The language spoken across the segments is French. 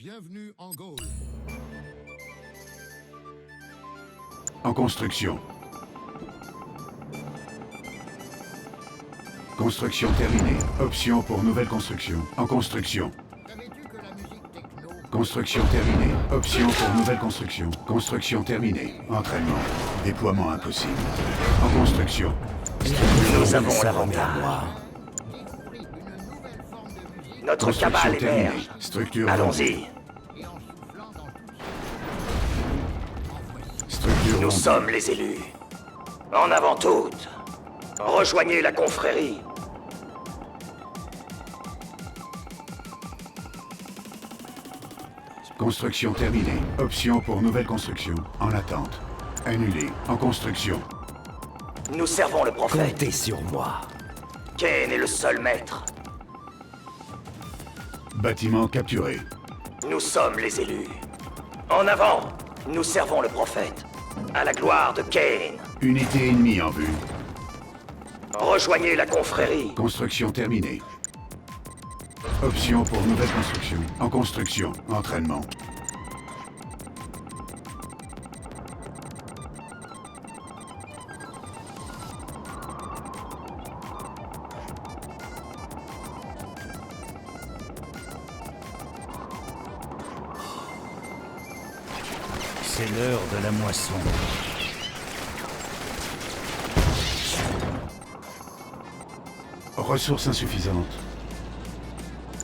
Bienvenue en Gaule. En construction. Construction terminée. Option pour nouvelle construction. En construction. Savais-tu que la musique techno... Construction terminée. Option pour nouvelle construction. Construction terminée. Entraînement. Déploiement impossible. En construction. Nous avons l'avantage. découvrit une nouvelle forme de musique Notre Construction cabale terminée. émerge. Structure Allons-y. et en soufflant dans tout Structure Nous vendue. sommes les élus. En avant toutes. Rejoignez la confrérie. Construction terminée. Option pour nouvelle construction. En attente. Annulé. En construction. Nous servons le prophète. Comptez sur moi. Kane est le seul maître. Bâtiment capturé. Nous sommes les élus. En avant. Nous servons le prophète. À la gloire de Kane. Unité ennemie en vue. Rejoignez la confrérie. Construction terminée. Option pour nouvelle construction. En construction. Entraînement. C'est l'heure de la moisson. Ressources insuffisantes.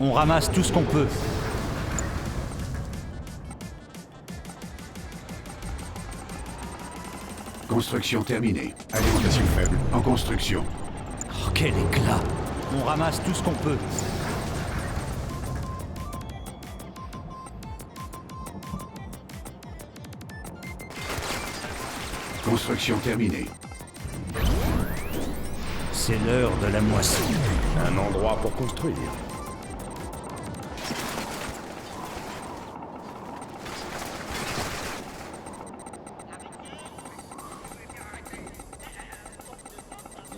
On ramasse tout ce qu'on peut. Construction terminée. Alimentation faible. En construction. Oh, quel éclat! On ramasse tout ce qu'on peut. Construction terminée. C'est l'heure de la moisson. Un endroit pour construire.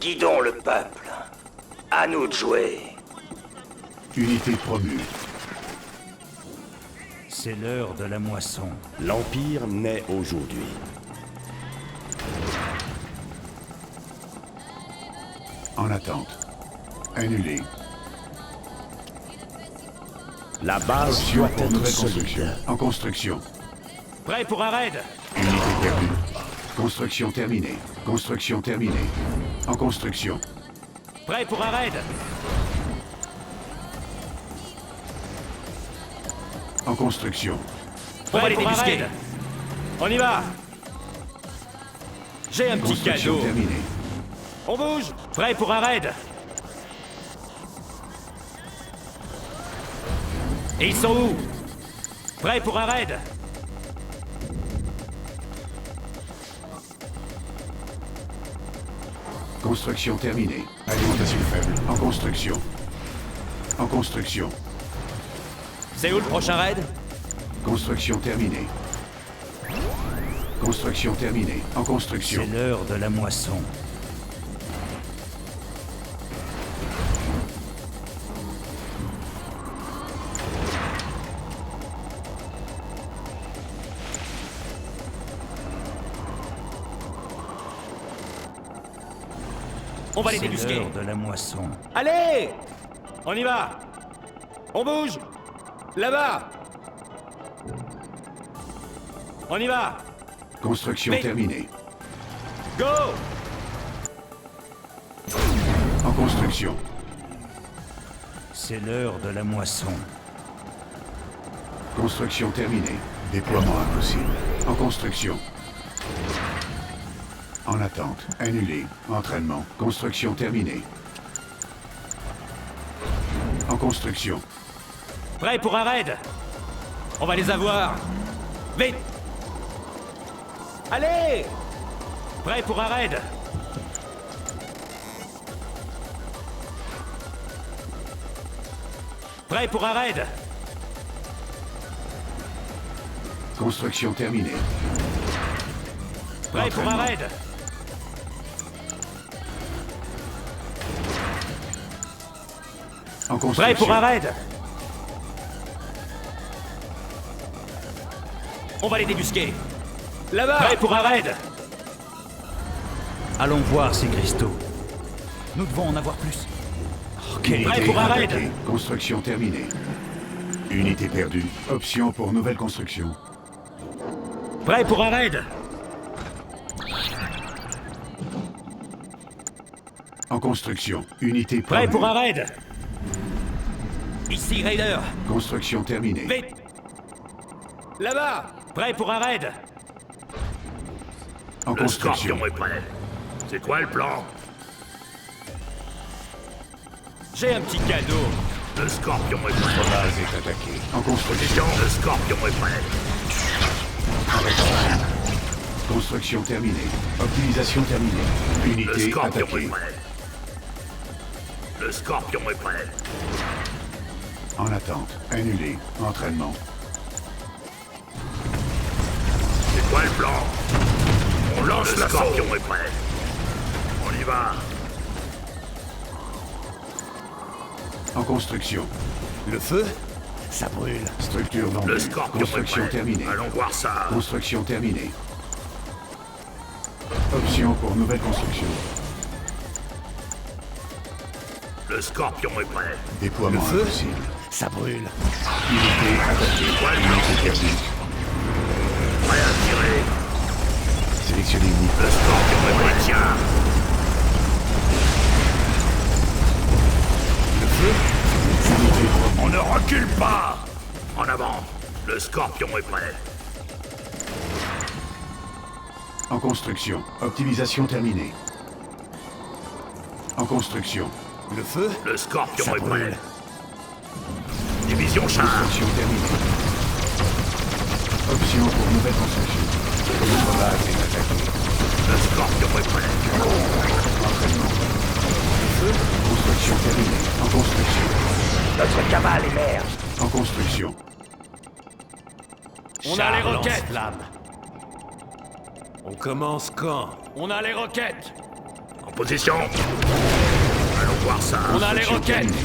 Guidons le peuple. À nous de jouer. Unité promue. C'est l'heure de la moisson. L'Empire naît aujourd'hui. En attente. Annulé. La base Option doit pour être nouvelle construction. solide. En construction. Prêt pour un raid? Unité perdue. Construction terminée. Construction terminée. En construction. Prêt pour un raid? En construction. On va les débusquer. On y va. J'ai un petit Construction cadeau. terminée. On bouge. Prêt pour un raid? Et ils sont où? Prêt pour un raid? Construction terminée. Alimentation faible. En construction. En construction. C'est où le prochain raid? Construction terminée. Construction terminée. En construction. C'est l'heure de la moisson. On va les débusquer. C'est l'heure de la moisson. Allez! On y va! On bouge! Là-bas! On y va! Construction Mais- terminée. Go! En construction. C'est l'heure de la moisson. Construction terminée. Déploiement impossible. En construction. En attente. Annulé. Entraînement. Construction terminée. En construction. Prêt pour un raid? On va les avoir! Vite! Allez! Prêt pour un raid? Prêt pour un raid? Construction terminée. Prêt pour un Entraînement. raid? En construction. Prêt pour un raid? On va les débusquer. Là-bas. Prêt pour un raid. Allons voir ces cristaux. Nous devons en avoir plus. Ok, prêt Unité pour un raid. attaquée. Construction terminée. Unité perdue. Option pour nouvelle construction. Prêt pour un raid. En construction. Unité Prêt promue. pour un raid. Ici, Raider. Construction terminée. Vite. Là-bas. Prêt pour un raid. En construction. est prêt. C'est quoi le plan? J'ai un petit cadeau. Le Scorpion est Notre prêt. base est attaquée. En construction. Le Scorpion est prêt. Construction terminée. Optimisation terminée. Le Unité Scorpion est attaquée. prêt. Le Scorpion est prêt. En attente. Annulé. Entraînement. C'est quoi le plan? On lance la Scorpion est prêt. On y va. En construction. Le feu. Ça brûle. Structure vendue. Le Scorpion Construction est prêt. terminée. Allons voir ça. Construction terminée. Option pour nouvelle construction. Le Scorpion est prêt. Déploiement Le feu impossible. Ça brûle. Unité attaquée. Ouais, Unité perdue. Prêt à tirer. Sélectionnez une Le Scorpion est prêt. Tiens. unité promue. On ne recule pas. En avant. Le Scorpion est prêt. En construction. Optimisation terminée. En construction. Le feu. Le Scorpion Ça est brûle. prêt. Division char. Construction terminée. Option pour nouvelle construction. Notre base est attaquée. Le Scorpion est prêt. Entraînement. Construction terminée. En construction. Notre cavale émerge. En construction. On a les roquettes. Flamme. On commence quand? On a les roquettes. En position. Allons voir ça. On a les Construction roquettes. terminée.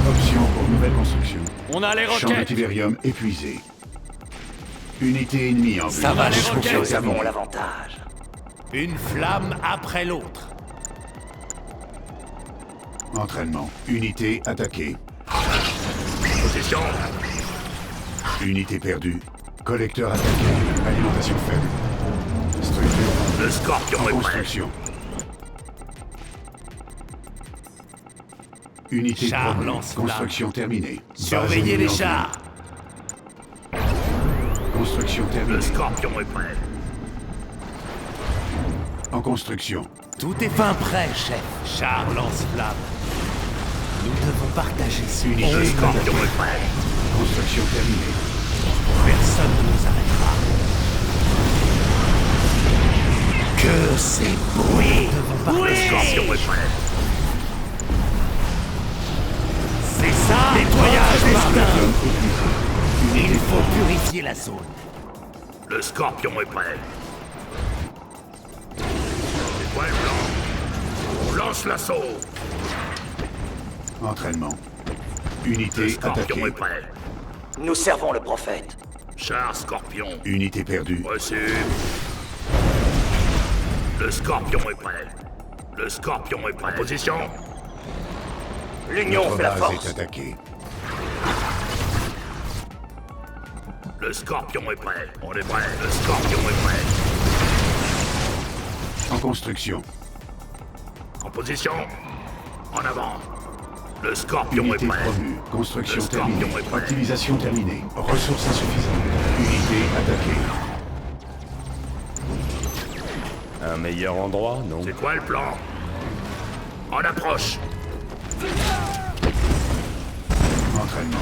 Option pour nouvelle construction. On a les Champ de roquettes. tibérium épuisé. Unité ennemie en vue. Ça va, les Construction roquettes. Nous avons terminée. l'avantage. Une flamme après l'autre. Entraînement. Unité attaquée. Position. Unité perdue. Collecteur attaqué. Alimentation faible. Structure Le Scorpion en est prêt. construction. Unité Char promue. lance-flamme. Construction terminée. Base Surveillez ennemie les en vue. chars. Construction Le terminée. Scorpion est prêt. En construction. Tout est fin prêt, chef. Char lance-flamme. Nous devons partager ce Unité Le Scorpion attaquée. est prêt. Construction terminée. Personne ne nous arrêtera. Que c'est beau. Nous devons Le partager. Scorpion est prêt. C'est ça. Nettoyage destin. Tibérium épuisé. Il Unité faut promue. purifier la zone. Le Scorpion est prêt. C'est quoi le plan? On lance l'assaut. Entraînement. Le Unité Scorpion attaquée. est prêt. Nous servons le prophète. Char Scorpion. Unité perdue. Reçu. Le Scorpion est prêt. Le Scorpion est prêt. En position. L'union Notre fait la base force. est attaquée. Le Scorpion est prêt. On est prêt. Le Scorpion est prêt. En construction. En position. En avant. Le Scorpion est Unité prêt. promue. Construction Le Scorpion terminée. est prêt. Optimisation terminée. Ressources insuffisantes. Unité attaquée. Un meilleur endroit, non? C'est quoi le plan? En approche. Entraînement.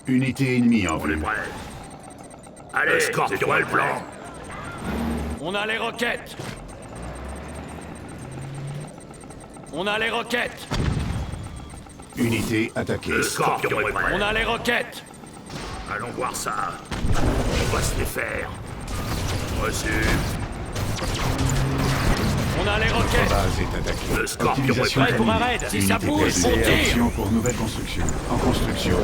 Unité ennemie en On est vue. prêt. Allez, c'est quoi le plan? On a les roquettes. On a les roquettes. Unité attaquée. Le Scorpion est prêt. On a les roquettes. Allons voir ça. On va se les faire. Reçu. On a les roquettes. roquettes. base est attaquée. Le Scorpion Optimisation est prêt pour un terminée. raid. Si ça Unité bouge, perdue. on tire. Option pour nouvelle construction. En construction.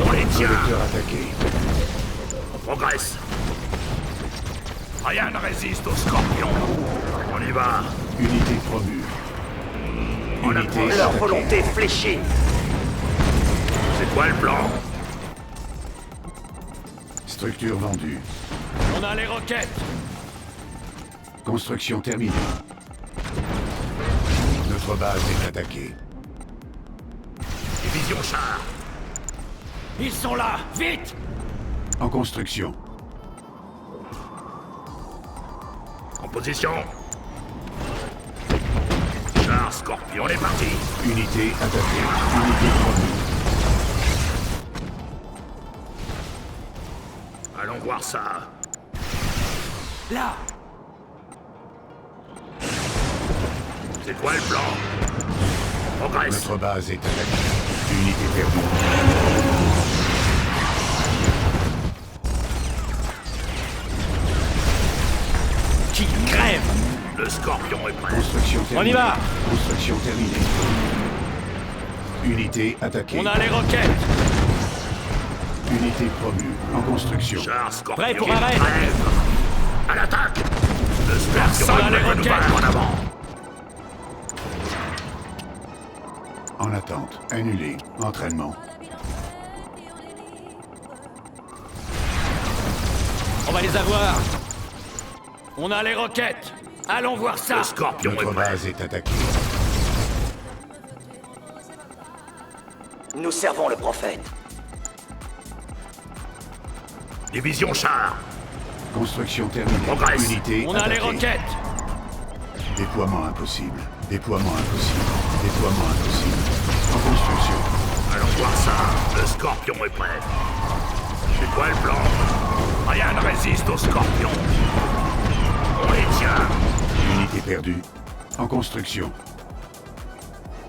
On les tient. Collecteur attaqué. On progresse. Rien ne résiste au Scorpion. On y va. Unité promue. Unité Leur attaquée. volonté fléchie. C'est quoi le plan? Structure vendue. On a les roquettes. Construction terminée. Notre base est attaquée. Division char. Ils sont là. Vite. En construction. En position. Char Scorpion, on est parti. Unité attaquée. Unité promue. Allons voir ça. Là. C'est quoi le plan? On progresse. Notre base est attaquée. Unité perdue. Qui crève. Le Scorpion est prêt. Construction terminée. On y va. Construction terminée. Unité attaquée. On a les roquettes. Unité promue. En construction. Char Scorpion. Prêt pour un raid. Trêve. À l'attaque. Le Scorpion Personne est les prêt nous roquettes. battre en avant. En attente. Annulé. Entraînement. On va les avoir. On a les roquettes. Allons voir ça. Le Scorpion Notre est prêt. base est attaquée. Nous servons le prophète. Division char. Construction terminée. Progresse. Unité On a les attaquée. roquettes. Déploiement impossible. Déploiement impossible. Déploiement impossible. En construction. Allons voir ça. Le Scorpion est prêt. C'est quoi le plan? Rien ne résiste au Scorpion. On les tient. Unité perdue. En construction.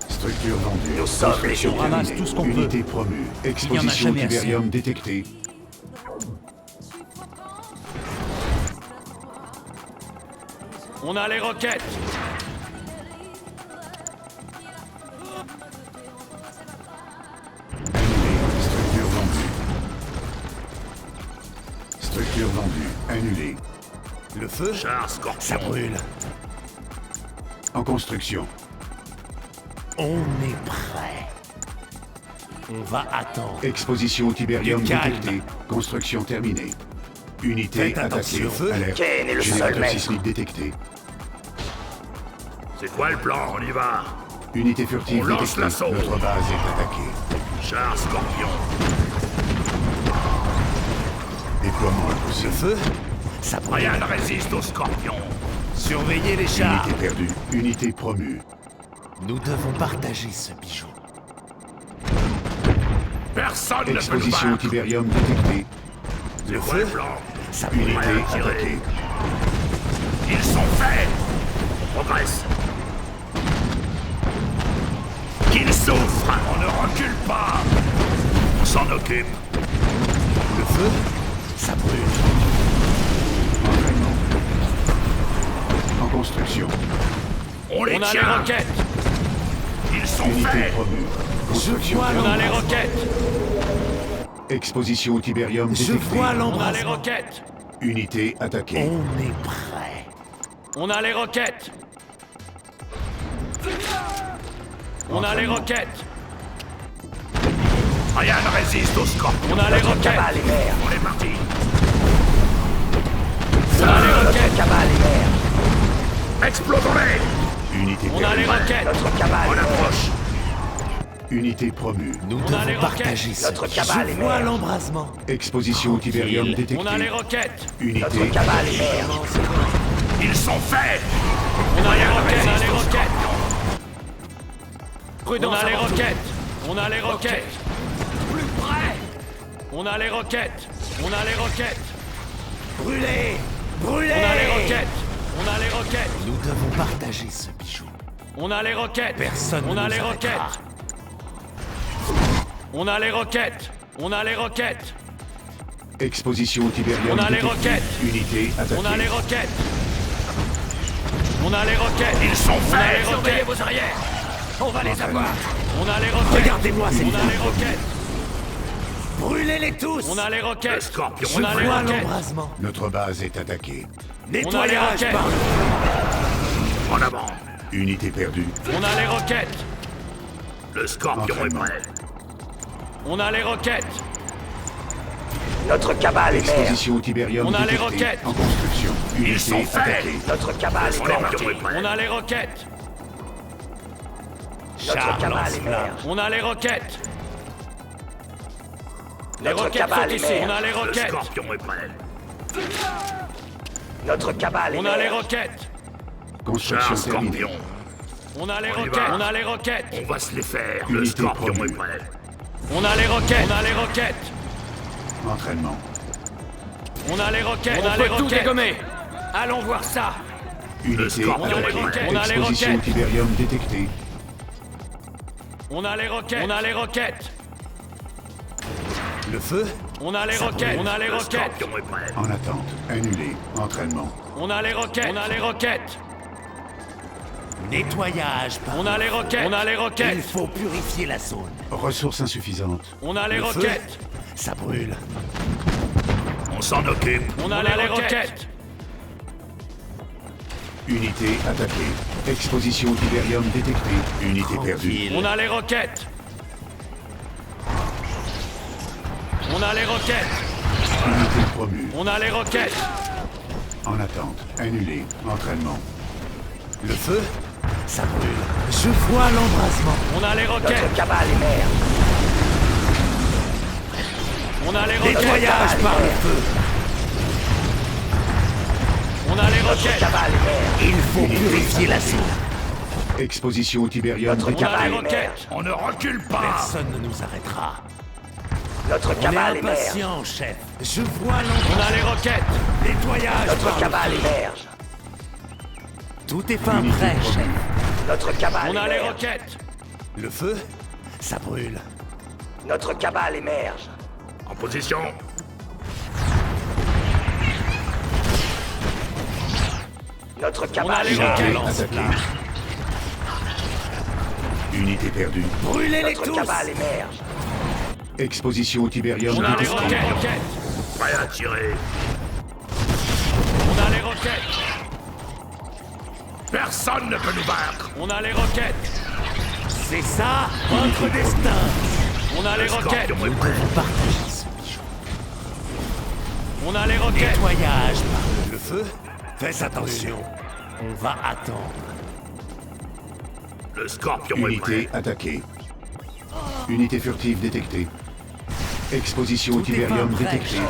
Structure vendue. Nous sommes Construction les- on ramasse terminée. tout ce qu'on peut. Unité promue. Exposition jamais assez. Tiberium détectée. On a les roquettes. Annulé. Structure vendue. Structure vendue. Annulée. Le feu, Char Scorpion. ça brûle. En construction. On est prêt. On va attendre. Exposition Tiberium Du calme. détectée. Construction terminée. Unité Faites attaquée. attention. Feu. Alerte. Kane est le seul Générateur maître. sismique détecté. C'est quoi le plan? On y va. Unité furtive On lance détectée. l'assaut. Notre base est attaquée. Char Scorpion. Déploiement Le impossible. feu, ça brûle. Rien ne résiste au Scorpion. Surveillez les chars. Unité perdue. Unité promue. Nous devons partager ce bijou. Personne ne peut nous Exposition battre. Tiberium détectée. C'est quoi le plan? Ça brûle. Unité Prêt à tirer. attaquée. Ils sont faits. On progresse. Qu'ils souffrent. On ne recule pas. On s'en occupe. Le feu, ça brûle. Entraînement. En construction. On les On a les tient. roquettes. Ils sont Unité faits. promue. Construction On a les terminée. roquettes. Exposition Tiberium Je détectée. vois On a les l'embrasement. roquettes. Unité attaquée. On est prêt. On a les roquettes. On a les roquettes. Rien ne résiste au Scorpion. On a les roquettes. Cabale est vert. On est parti. On a les roquettes. Cabale est vert. Explosons-les. Unité On a les perdue. roquettes. Notre cabale On est vert. approche. Unité promue. Nous On a les devons roquettes. partager ce Notre bijou. cabale est Je vois vert. l'embrasement. Exposition Tiberium Tranquille. détectée. On a les roquettes. Unité Notre cabale est vert. Ils sont faits. On a les Rien ne roquettes. On a résiste les au roquettes. Scorpion. Prudence. On a les roquettes. On a les roquettes. Plus près. On a les roquettes. On a les roquettes. Brûlez! Brûlez! On a les roquettes. On a les roquettes. Nous devons partager ce bijou. On a les roquettes. Personne On ne a nous les arrêtera. roquettes. On a les roquettes. On a les roquettes. Exposition Tiberium On a les détectée. roquettes. Unité attaquée. On a les roquettes. On a les roquettes. Ils sont On a les faits. roquettes. vos arrières. On va les Entraînement. avoir. On a les roquettes. Regardez-moi cette On a femme. les roquettes. Brûlez-les tous. On a les Le roquettes. scorpion On a est les Vois roquettes. l'embrasement. Notre base est attaquée. Nettoyage roquettes. par le... en avant. Unité perdue. On a les roquettes. Le scorpion est Entraînement. prêt. On a les roquettes. Notre cabale est mère. Exposition au Tiberium On a les détectée. roquettes. En construction. Ils sont Unité faits. attaquée. Notre cabale Le est scorpion mère. est prêt. On a les roquettes. Notre Char cabale est lance-flamme. mère. On a les roquettes. Les Notre roquettes sont cabale est ici. mère. On a les Le roquettes. scorpion est prêt. Notre cabale est On a les mère. roquettes. Construction Char terminée. scorpion. On a les On y roquettes. va. On a les roquettes. On va se les faire. Le Unité scorpion promue. est prêt. On a les roquettes. On a les roquettes. Entraînement. On a les roquettes. On a peut les tout roquettes. dégommer. Allons voir ça. Unité scorpion est attaquée. prêt. On a les Exposition au roquettes. Tiberium détectée. On a les roquettes. On a les roquettes. Le feu. On a les roquettes. On a les Le roquettes. scorpion est prêt. En attente. Annulé. Entraînement. On a les roquettes. On a les roquettes. Nettoyage par On a les roquettes. On a les Il roquettes. faut purifier la zone. Ressources insuffisantes. On a les Le feu. roquettes. Ça brûle. On s'en occupe. On a les roquettes. Unité attaquée. Exposition au Tiberium détectée. Unité perdue. Tranquille. On a les roquettes. On a les roquettes. Unité promue. On a les roquettes. En attente. Annulé. Entraînement. Le feu. Ça brûle. Je vois l'embrasement. On a les roquettes. Notre cabale est mère. On a les roquettes. Nettoyage par le feu. On a les Notre roquettes. cabale est mère. Il faut purifier la zone. Exposition au Tiberium Notre On a les détectée. roquettes. On ne recule pas. Personne ne nous arrêtera. Notre On est cabale est mère. impatient, chef. Je vois On l'embrasement. a les roquettes. Nettoyage Notre par le cabale feu. émerge. Tout est fin prêt, chef. Notre cabale On a les émerge. roquettes. Le feu. Ça brûle. Notre cabale émerge. En position. Notre On a cabale les émerge. roquettes. Lance-flamme. Unité perdue. Brûlez-les Notre tous. cabale émerge. Exposition au Tiberium On a les détectée. roquettes. Prêt à tirer. On a les roquettes. Personne ne peut nous vaincre. On a les roquettes. C'est ça, votre destin. On a les Le roquettes. scorpion est Nous prêt. devons partager ce bijou. On a les roquettes. Nettoyage par le feu. Faites attention. On va attendre. Le scorpion est Unité prêt. attaquée. Unité furtive détectée. Exposition au Tout est Tiberium pas prêt, détectée.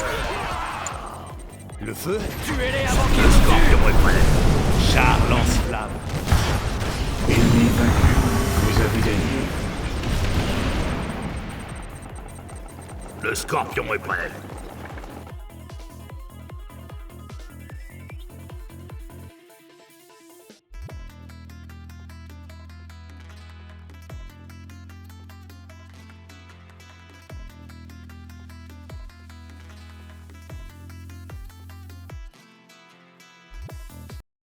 Le feu. Tuez-les avant qu'ils Le nous tuent. scorpion est prêt. Char lance-flamme. Ennemi vaincu. Vous avez gagné. Le scorpion est prêt.